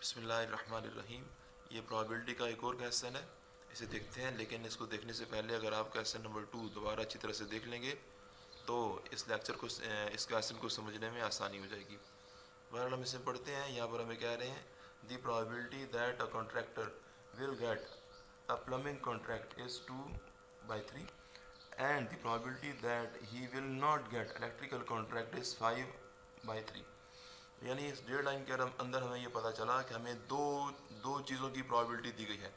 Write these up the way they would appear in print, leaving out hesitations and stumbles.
बिस्मिल्लाहिर्रहमानिर्रहीम। ये प्रोबेबिलिटी का एक और क्वेश्चन है, इसे देखते हैं। लेकिन इसको देखने से पहले अगर आप क्वेश्चन नंबर 2 दोबारा अच्छी तरह से देख लेंगे तो इस क्वेश्चन को समझने में आसानी हो जाएगी। बहरहाल हम इसे पढ़ते हैं। यहाँ पर हमें कह रहे हैं the probability that a contractor will get a plumbing contract is 2/3 and the probability that he will not gate electrical contract is 5/3। यानी इस डेढ़ लाइन के अंदर हमें ये पता चला कि हमें दो दो चीज़ों की प्रोबेबिलिटी दी गई है।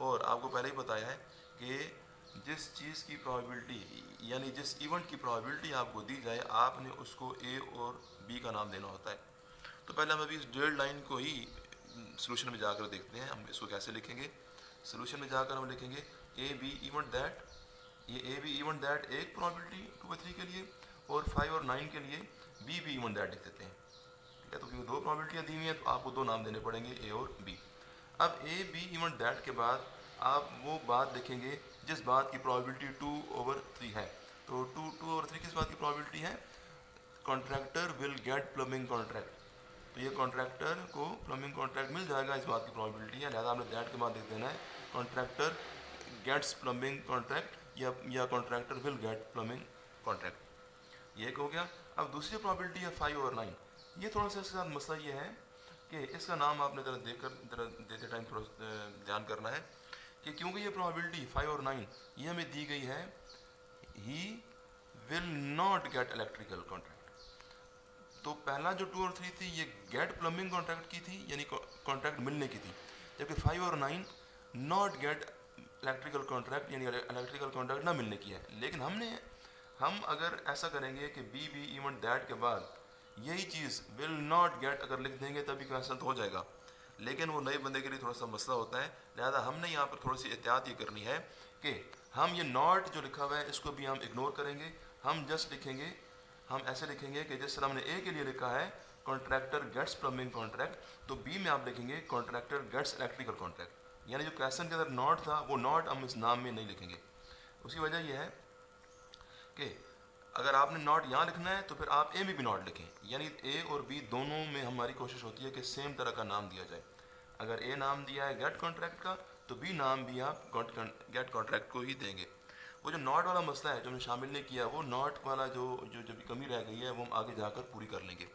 और आपको पहले ही बताया है कि जिस चीज़ की प्रोबेबिलिटी यानी जिस इवेंट की प्रोबेबिलिटी आपको दी जाए, आपने उसको ए और बी का नाम देना होता है। तो पहले हम अभी इस डेढ़ लाइन को ही सोल्यूशन में जाकर देखते हैं। हम इसको कैसे लिखेंगे। सोल्यूशन में जाकर हम लिखेंगे ए बी इवेंट दैट, ये ए बी इवेंट दैट एक प्रोबेबिलिटी 2/3 के लिए, और 5 और 9 के लिए बी बी इवेंट दैट लिख देते हैं। ठीक है, तो क्योंकि दो प्रोबेबिलिटियाँ दी हुई हैं तो आपको दो नाम देने पड़ेंगे, ए और बी। अब ए बी इवेंट दैट के बाद आप वो बात देखेंगे जिस बात की प्रोबेबिलिटी 2/3 है। तो 2/3 किस बात की प्रोबेबिलिटी है? Contractor will get plumbing contract. तो ये कॉन्ट्रैक्टर को प्लम्बिंग कॉन्ट्रैक्ट मिल जाएगा, इस बात की प्रोबेबिलिटी है। लिहाजा हमने दैट के बाद देख देना है कॉन्ट्रैक्टर गेट्स प्लम्बिंग कॉन्ट्रैक्ट या contractor will get plumbing contract. ये एक हो गया। अब दूसरी प्रोबेबिलिटी है 5/9। ये थोड़ा सा इसके साथ मसला ये है कि इसका नाम आपने देते टाइम थोड़ा ध्यान करना है कि क्योंकि ये प्रोबेबिलिटी 5 और 9 ये हमें दी गई है, he will not gate electrical contract. तो पहला जो 2 और 3 थी ये गेट प्लम्बिंग कॉन्ट्रैक्ट की थी, यानी कॉन्ट्रैक्ट मिलने की थी। जबकि 5 और 9 नॉट गेट इलेक्ट्रिकल कॉन्ट्रैक्ट यानी इलेक्ट्रिकल कॉन्ट्रैक्ट ना मिलने की है। लेकिन हम अगर ऐसा करेंगे कि बी बी इवेंट दैट के बाद यही चीज़ विल नॉट गेट अगर लिख देंगे तभी क्वेश्चन तो हो जाएगा। लेकिन वो नए बंदे के लिए थोड़ा सा मसला होता है। लिहाजा हमने यहाँ पर थोड़ी सी एहतियात ये करनी है कि हम ये नॉट जो लिखा हुआ है इसको भी हम इग्नोर करेंगे। हम जस्ट लिखेंगे, हम ऐसे लिखेंगे कि जिस तरह हमने ए के लिए लिखा है कॉन्ट्रैक्टर गेट्स प्लम्बिंग कॉन्ट्रैक्ट, तो बी में आप लिखेंगे कॉन्ट्रैक्टर गेट्स इलेक्ट्रिकल कॉन्ट्रैक्ट। यानी जो क्वेश्चन के अंदर नॉट था वो नॉट हम इस नाम में नहीं लिखेंगे। उसकी वजह यह है कि अगर आपने नॉट यहाँ लिखना है तो फिर आप ए में भी नॉट लिखें। यानी ए और बी दोनों में हमारी कोशिश होती है कि सेम तरह का नाम दिया जाए। अगर ए नाम दिया है गेट कॉन्ट्रैक्ट का तो बी नाम भी आप गेट कॉन्ट्रैक्ट को ही देंगे। वो जो नॉट वाला मसला है जो हमने शामिल नहीं किया, वो नॉट वाला जो जो जो कमी रह गई है वो हम आगे जाकर पूरी कर लेंगे।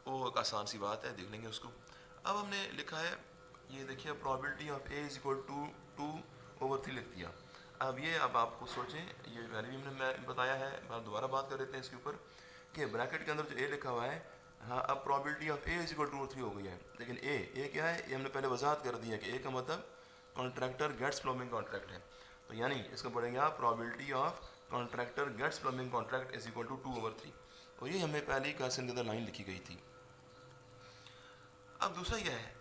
वो एक आसान सी बात है, देख लेंगे उसको। अब हमने लिखा है, ये देखिए probability of A is equal to 2/3 लिख दिया। अब ये अब आपको सोचें, ये पहले भी मैं बताया है, आप दोबारा बात कर लेते हैं इसके ऊपर कि ब्रैकेट के अंदर जो ए लिखा हुआ है, हाँ अब probability of A is equal to 2/3 हो गई है। लेकिन ए क्या है, ये हमने पहले वजाहत कर दी है कि ए का मतलब कॉन्ट्रैक्टर गेट्स प्लम्बिंग कॉन्ट्रैक्ट है। तो यानी इसको पढ़ेंगे आप probability of contractor gets plumbing contract is equal to 2/3। और ये हमें पहले ही क्वेश्चन के अंदर लाइन लिखी गई थी। अब दूसरा यह है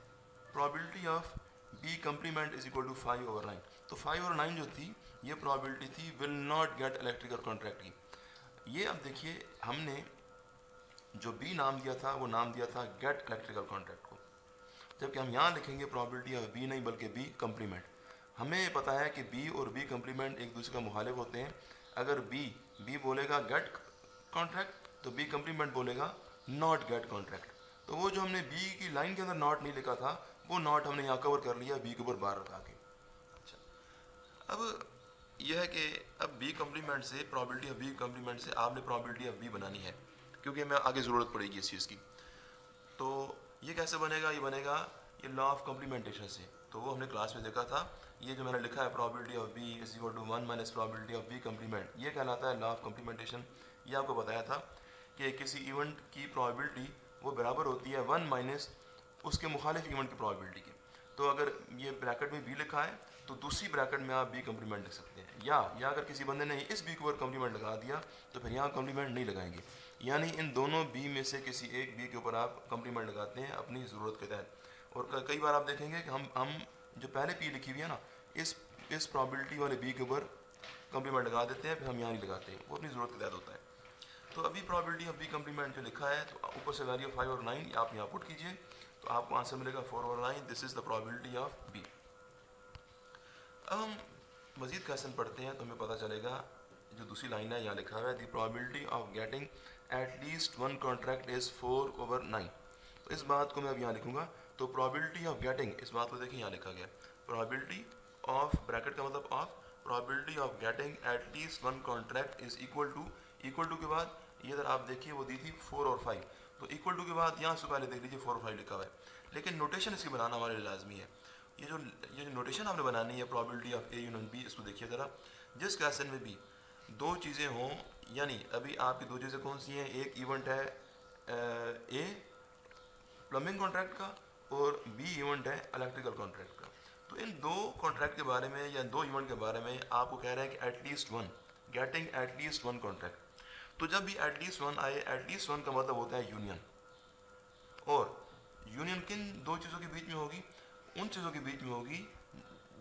probability of B complement is equal to 5/9। तो 5 और 9 जो थी ये प्रोबेबिलिटी थी will not gate electrical contract की। ये अब देखिए हमने जो बी नाम दिया था वो नाम दिया था गेट इलेक्ट्रिकल कॉन्ट्रैक्ट को, जबकि हम यहाँ लिखेंगे प्रोबेबिलिटी ऑफ बी नहीं बल्कि बी कम्प्लीमेंट। हमें पता है कि बी और बी कम्प्लीमेंट एक दूसरे का मुखालिफ होते हैं। अगर बी बोलेगा गेट कॉन्ट्रैक्ट तो बी कम्प्लीमेंट बोलेगा नॉट गेट कॉन्ट्रैक्ट। तो वो जो हमने बी की लाइन के अंदर नॉट नहीं लिखा था वो नॉट हमने यहाँ कवर कर लिया बी के ऊपर बार रखा के। अच्छा, अब यह है कि अब बी कम्प्लीमेंट से प्रोबेबिलिटी ऑफ बी कम्प्लीमेंट से आपने प्रोबेबिलिटी ऑफ बी बनानी है, क्योंकि हमें आगे ज़रूरत पड़ेगी इस चीज़ की। तो ये कैसे बनेगा? ये बनेगा ये लॉ ऑफ कम्प्लीमेंटेशन से। तो वो हमने क्लास में देखा था, ये जो मैंने लिखा है probability of B is equal to 1 minus probability of B complement, ये कहलाता है लॉ ऑफ कम्प्लीमेंटेशन। ये आपको बताया था कि किसी इवेंट की प्रोबेबिलिटी वो बराबर होती है 1 माइनस उसके मुखालिफ इवेंट की प्रोबेबिलिटी की। तो अगर ये ब्रैकेट में बी लिखा है तो दूसरी ब्रैकेट में आप बी कम्प्लीमेंट लिख सकते हैं, या अगर किसी बंदे ने इस बी के ऊपर कम्प्लीमेंट लगा दिया तो फिर यहाँ कम्प्लीमेंट नहीं लगाएंगे। यानी इन दोनों बी में से किसी एक बी के ऊपर आप कम्प्लीमेंट लगाते हैं अपनी ज़रूरत के तहत। और कई बार आप देखेंगे कि हम जो पहले पी लिखी हुई है ना, इस प्रॉबिलिटी वाले बी के ऊपर कम्प्लीमेंट लगा देते हैं, फिर हम यहाँ नहीं लगाते हैं, वो अपनी ज़रूरत के तहत होता है। तो अभी प्रॉबिलिटी ऑफ बी कम्प्लीमेंट जो लिखा है तो ऊपर से वैल्यू 5 और 9 आप यहाँ पुट कीजिए तो आपको आंसर मिलेगा 4 और 9। This is the probability of B. अब हम मज़ीद क्वेश्चन पढ़ते हैं तो हमें पता चलेगा, जो दूसरी लाइन है यहाँ लिखा हुआ है the probability of getting at least one contract is 4/9। तो इस बात को मैं अब यहाँ लिखूँगा। तो प्रोबेबिलिटी ऑफ गेटिंग, इस बात को देखिए यहाँ लिखा गया, प्रोबेबिलिटी ऑफ, ब्रैकेट का मतलब of, probability of getting at least one contract is equal to के बाद ये अगर आप देखिए वो दी थी 4 और 5, तो इक्वल टू के बाद यहाँ से पहले देख लीजिए 4 और 5 लिखा हुआ है, लेकिन नोटेशन इसकी बनाना हमारे लिए लाजमी है। ये जो नोटेशन आपने बनानी है probability of A union B, इसको देखिए ज़रा। जिस क्वेश्चन में भी दो चीज़ें हों, यानी अभी आपकी दो चीज़ें कौन सी हैं, एक इवेंट है ए प्लम्बिंग कॉन्ट्रैक्ट का और बी इवेंट है इलेक्ट्रिकल कॉन्ट्रैक्ट का। तो इन दो कॉन्ट्रैक्ट के बारे में या दो इवेंट के बारे में आपको कह रहे हैं कि at least one, getting at least one contract. तो जब भी एटलीस्ट वन आए, एटलीस्ट वन का मतलब होता है यूनियन, और यूनियन किन दो चीज़ों के बीच में होगी, उन चीज़ों के बीच में होगी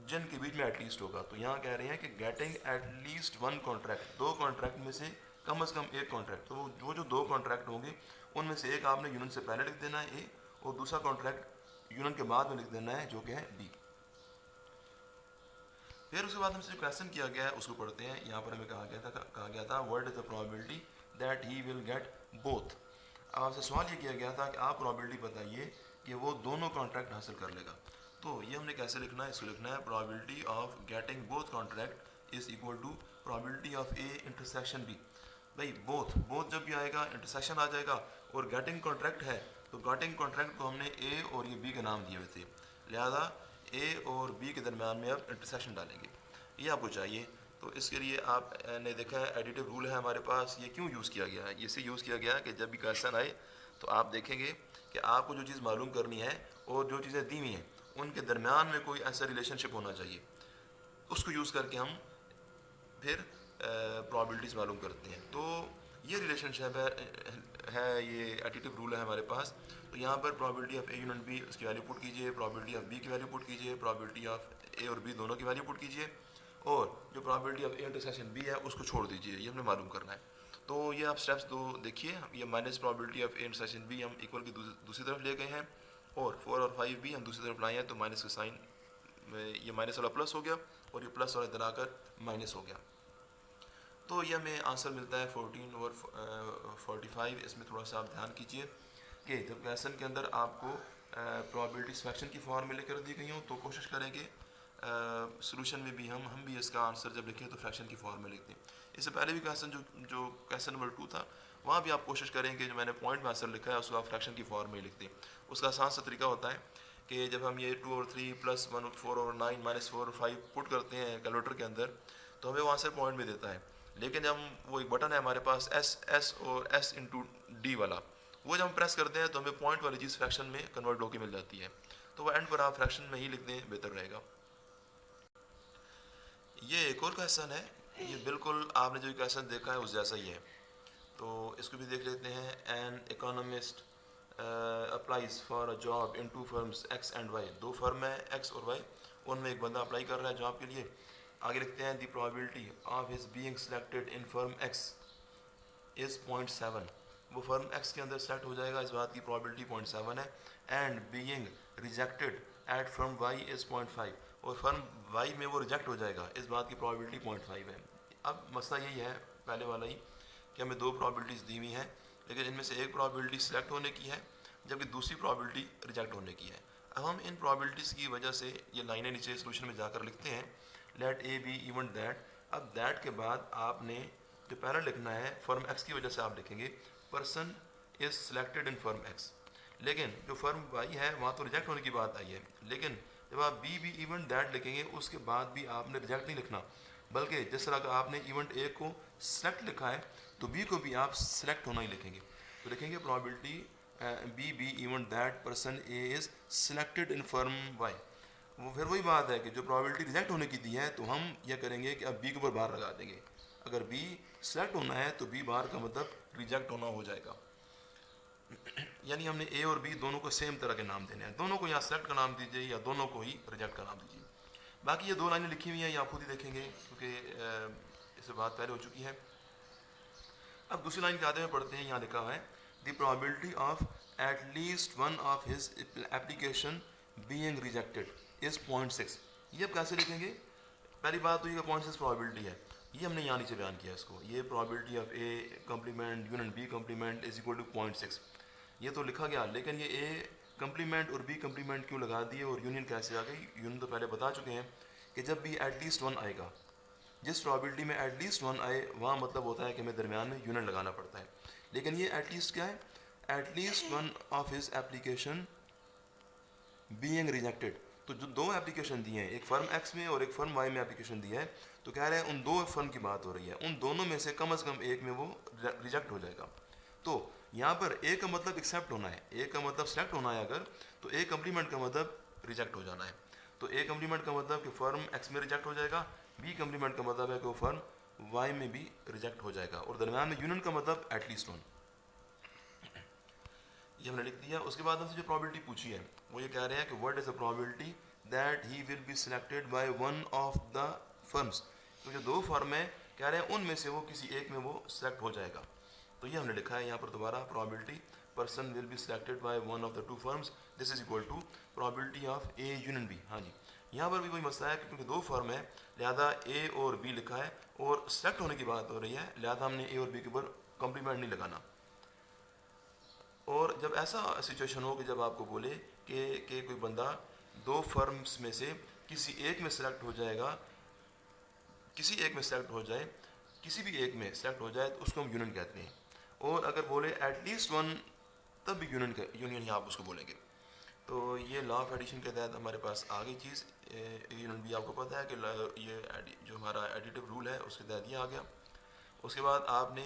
जिनके बीच में एटलीस्ट होगा। तो यहाँ कह रहे हैं कि गेटिंग एटलीस्ट वन कॉन्ट्रैक्ट, दो कॉन्ट्रैक्ट में से कम एक कॉन्ट्रैक्ट। तो वो जो दो कॉन्ट्रैक्ट होंगे उनमें से एक आपने यूनियन से पहले लिख देना है ए, और दूसरा कॉन्ट्रैक्ट यूनियन के बाद में लिख देना है जो कि है बी। फिर उसके बाद हमसे जो क्वेश्चन किया गया है उसको पढ़ते हैं। यहाँ पर हमें कहा गया था what is the probability that he will get both. आपसे सवाल ये किया गया था कि आप प्रोबेबिलिटी बताइए कि वो दोनों कॉन्ट्रैक्ट हासिल कर लेगा। तो ये हमने कैसे लिखना है, इसको लिखना है probability of getting both contract is equal to probability of A intersection B. भाई बोथ जब भी आएगा इंटरसेक्शन आ जाएगा, और गेटिंग कॉन्ट्रैक्ट है तो गेटिंग कॉन्ट्रैक्ट को हमने ए और ये बी के नाम दिए हुए थे, लिहाजा ए और बी के दरमियान में अब इंटरसेक्शन डालेंगे, ये आपको चाहिए। तो इसके लिए आपने देखा है एडिटिव रूल है हमारे पास, ये क्यों यूज़ किया गया है, इसे यूज़ किया गया है कि जब भी क्वेश्चन आए तो आप देखेंगे कि आपको जो चीज़ मालूम करनी है और जो चीज़ें दी हुई हैं उनके दरमियान में कोई ऐसा रिलेशनशिप होना चाहिए, उसको यूज़ करके हम फिर प्रोबेबिलिटीज़ मालूम करते हैं। तो ये रिलेशनशिप है ये एडिटिव रूल है हमारे पास। तो यहाँ पर probability of A union B उसकी वैल्यू पुट कीजिए, प्रोबेबिलिटी ऑफ बी की वैल्यू पुट कीजिए, प्रोबेबिलिटी ऑफ ए और बी दोनों की वैल्यू पुट कीजिए, और जो probability of A intersection B है उसको छोड़ दीजिए, ये हमने मालूम करना है। तो ये आप स्टेप्स दो देखिए, ये minus probability of A intersection B हम इक्वल की दूसरी तरफ ले गए हैं, और 4 और 5 भी हम दूसरी तरफ लाए हैं, तो माइनस का साइन ये माइनस वाला प्लस हो गया और ये प्लस वाला इधर आकर माइनस हो गया। तो ये हमें आंसर मिलता है 14 और 45। इसमें थोड़ा सा आप ध्यान कीजिए कि जब क्वेश्चन के अंदर आपको प्रोबेबिलिटी फ्रैक्शन की फॉर्म में लेकर दी गई हो तो कोशिश करेंगे सॉल्यूशन में भी हम भी इसका आंसर जब लिखें तो फ्रैक्शन की फॉर्म में लिखते हैं। इससे पहले भी क्वेश्चन जो क्वेश्चन नंबर 2 था वहाँ भी आप कोशिश करेंगे जो मैंने पॉइंट में आंसर लिखा है उसको आप फ्रैक्शन की फॉर्म में लिखते हैं। उसका आसान सा तरीका होता है कि जब हम ये 2 और 3 प्लस 1 और 4 और 9 माइनस 4 और 5 पुट करते हैं कैलकुलेटर के अंदर तो हमें वो आंसर पॉइंट में देता है, लेकिन हम वो एक बटन है हमारे पास एस और एस इंटू डी वाला, वो जब हम प्रेस करते हैं तो हमें पॉइंट वाली चीज़ फ्रैक्शन में कन्वर्ट होकर मिल जाती है। तो वो एंड पर आप फ्रैक्शन में ही लिख दें, बेहतर रहेगा। ये एक और क्वेश्चन है, ये बिल्कुल आपने जो क्वेश्चन देखा है उस जैसा ही है, तो इसको भी देख लेते हैं। An economist applies for a job in 2 firms X and Y. 2 firm है एक्स और वाई, उनमें एक बंदा अप्लाई कर रहा है जॉब के लिए। आगे लिखते हैं the probability of his being selected in firm x is 0.7। वो फर्म एक्स के अंदर सेलेक्ट हो जाएगा, इस बात की प्रोबेबिलिटी 0.7 है। And being rejected at firm Y is 0.5, और फर्म वाई में वो रिजेक्ट हो जाएगा, इस बात की प्रोबेबिलिटी 0.5 है। अब मसला यही है पहले वाला ही कि हमें 2 प्रोबेबिलिटीज़ दी हुई हैं, लेकिन इनमें से एक प्रोबेबिलिटी सिलेक्ट होने की है जबकि दूसरी प्रोबेबिलिटी रिजेक्ट होने की है। अब हम इन प्रोबेबिलिटीज़ की वजह से ये लाइनें नीचे सोल्यूशन में जाकर लिखते हैं, let A be event that. अब दैट के बाद आपने जो पहला लिखना है फर्म एक्स की वजह से आप लिखेंगे person is selected in firm x, लेकिन जो फर्म वाई है वहाँ तो रिजेक्ट होने की बात आई है, लेकिन जब आप बी इवन दैट लिखेंगे उसके बाद भी आपने रिजेक्ट नहीं लिखना, बल्कि जिस तरह का आपने इवेंट ए को सिलेक्ट लिखा है तो बी को भी आप सिलेक्ट होना ही लिखेंगे। तो लिखेंगे probability be event that person A is selected in firm Y. वो फिर वही बात है कि जो प्रोबेबिलिटी रिजेक्ट होने की दी है तो हम यह करेंगे कि अब बी के ऊपर बार लगा देंगे। अगर बी सिलेक्ट होना है तो बी बार का मतलब रिजेक्ट होना हो जाएगा, यानी हमने ए और बी दोनों को सेम तरह के नाम देने हैं, दोनों को या सिलेक्ट का नाम दीजिए या दोनों को ही रिजेक्ट का नाम दीजिए। बाकी ये 2 लाइनें लिखी हुई हैं, ये आप खुद ही देखेंगे क्योंकि इससे बात पहले हो चुकी है। अब दूसरी लाइन के आधे में पढ़ते हैं, यहाँ लिखा हुआ है the probability of eight least one of his application being rejected is 0.6। ये अब कैसे लिखेंगे? पहली बात तो ये 0.6 प्रोबेबिलिटी है, ये हमने यहाँ नीचे बयान किया इसको, ये probability of A complement union B complement is equal to 0.6। ये तो लिखा गया, लेकिन ये ए कम्प्लीमेंट और बी कम्प्लीमेंट क्यों लगा दिए और यूनियन कैसे आ गई? यूनियन तो पहले बता चुके हैं कि जब भी एटलीस्ट वन आएगा, जिस प्रॉबिलिटी में एटलीस्ट वन आए वहाँ मतलब होता है कि हमें दरमियान में यूनियन लगाना पड़ता है। लेकिन ये एटलीस्ट क्या है? At least one of his application being rejected. तो जो दो एप्लीकेशन दिए हैं, एक फर्म एक्स में और एक फर्म वाई में एप्लीकेशन दिया है, तो कह रहे हैं उन दो फर्म की बात हो रही है, उन दोनों में से कम एक में वो रिजेक्ट हो जाएगा। तो यहाँ पर ए का मतलब एक्सेप्ट होना है, ए का मतलब सेलेक्ट होना है अगर, तो ए कम्प्लीमेंट का मतलब रिजेक्ट हो जाना है। तो ए कम्प्लीमेंट का मतलब कि फर्म एक्स में रिजेक्ट हो जाएगा, बी कम्प्लीमेंट का मतलब है कि वो फर्म वाई में भी रिजेक्ट हो जाएगा, और दरम्यान में यूनियन का मतलब एटलीस्ट वन। ये हमने लिख दिया। उसके बाद हमसे जो प्रॉबिलिटी पूछी है वो ये कह रहे हैं कि what is the probability that he will be selected by one of the firms. तो जो दो फर्म है कह रहे हैं उनमें से वो किसी एक में वो सिलेक्ट हो जाएगा। तो ये हमने लिखा है यहाँ पर दोबारा, probability person will be selected by one of the two firms, this is equal to probability of A union B. हाँ जी, यहाँ पर भी वही मसला है कि क्योंकि दो फर्म है लिहाजा ए और बी लिखा है और सिलेक्ट होने की बात हो रही है, लिहाजा हमने ए और बी के ऊपर कॉम्प्लीमेंट नहीं लगाना। और जब ऐसा सिचुएशन हो कि जब आपको बोले कि कोई बंदा दो फर्म्स में से किसी एक में सेलेक्ट हो जाएगा, किसी एक में सेलेक्ट हो जाए, किसी भी एक में सेलेक्ट हो जाए, तो उसको हम यूनियन कहते हैं। और अगर बोले एटलीस्ट वन, तब भी यूनियन ही आप उसको बोलेंगे। तो ये लॉ ऑफ एडिशन के तहत हमारे पास आ गई चीज़। यूनियन भी आपको पता है कि ये जो हमारा एडिटिव रूल है उसके तहत ये आ गया। उसके बाद आपने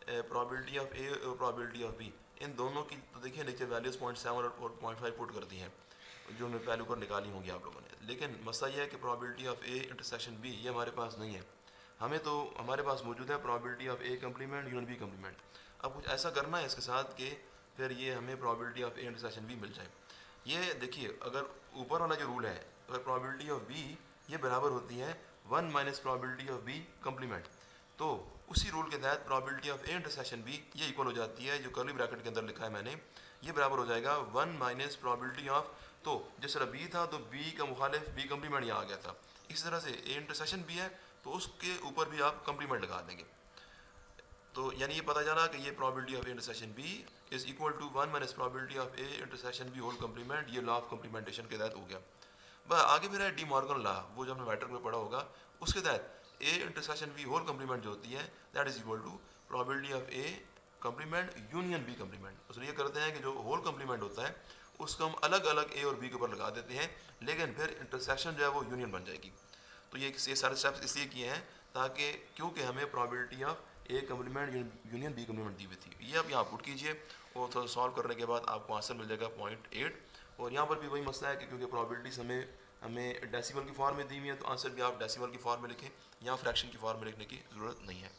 प्रॉबिलिटी ऑफ ए और प्रॉबिलिटी ऑफ बी, इन दोनों की तो देखिए नीचे वैल्यूज़ 0.7 और 0.5 पुट कर दी हैं जो हमने पहले ऊपर निकाली होंगी आप लोगों ने। लेकिन मसला ये है कि probability of A intersection B ये हमारे पास नहीं है। हमें तो हमारे पास मौजूद है probability of A complement union B complement. अब कुछ ऐसा करना है इसके साथ कि फिर ये हमें probability of A intersection B मिल जाए। ये देखिए, अगर ऊपर वाला जो रूल है, अगर प्रॉबिलिटी ऑफ बी ये बराबर होती है 1 minus probability of B complement, तो उसी रूल के तहत probability of A intersection B ये इक्वल हो जाती है, जो कर्ली ब्रैकेट के अंदर लिखा है मैंने, ये बराबर हो जाएगा 1 माइनस प्रॉबिलिटी ऑफ, तो जिस तरह बी था तो बी का मुखालिफ बी कम्प्लीमेंट यहाँ आ गया था, इस तरह से ए इंटरसेक्शन बी है तो उसके ऊपर भी आप कम्प्लीमेंट लगा देंगे। तो यानी ये पता चला कि ये probability of A intersection B is equal to 1 minus probability of A intersection B whole complement. ये लॉ ऑफ कम्प्लीमेंटेशन के तहत हो गया। बस आगे फिर है डी मॉर्गन लॉ, वो जो हमने मैटर में पढ़ा होगा, उसके तहत A intersection B whole complement जो होती है that is equal to probability of A complement union B complement. उसमें ये करते हैं कि जो होल कम्प्लीमेंट होता है उसको हम अलग अलग ए और बी के ऊपर लगा देते हैं, लेकिन फिर इंटरसेक्शन जो है वो यूनियन बन जाएगी। तो ये सारे स्टेप्स इसलिए किए हैं ताकि, क्योंकि हमें probability of A complement union B complement दी हुई थी। ये आप यहाँ पुट कीजिए और थोड़ा सॉल्व करने के बाद आपको आंसर मिल जाएगा 0.8। और यहाँ पर भी वही मसला है कि क्योंकि प्रॉबिलिटीज हमें डेसिमल की फॉर्म में दी हुई है, तो आंसर भी आप डेसिमल की फॉर्म में लिखें, यहाँ फ्रैक्शन की फॉर्म में लिखने की ज़रूरत नहीं है।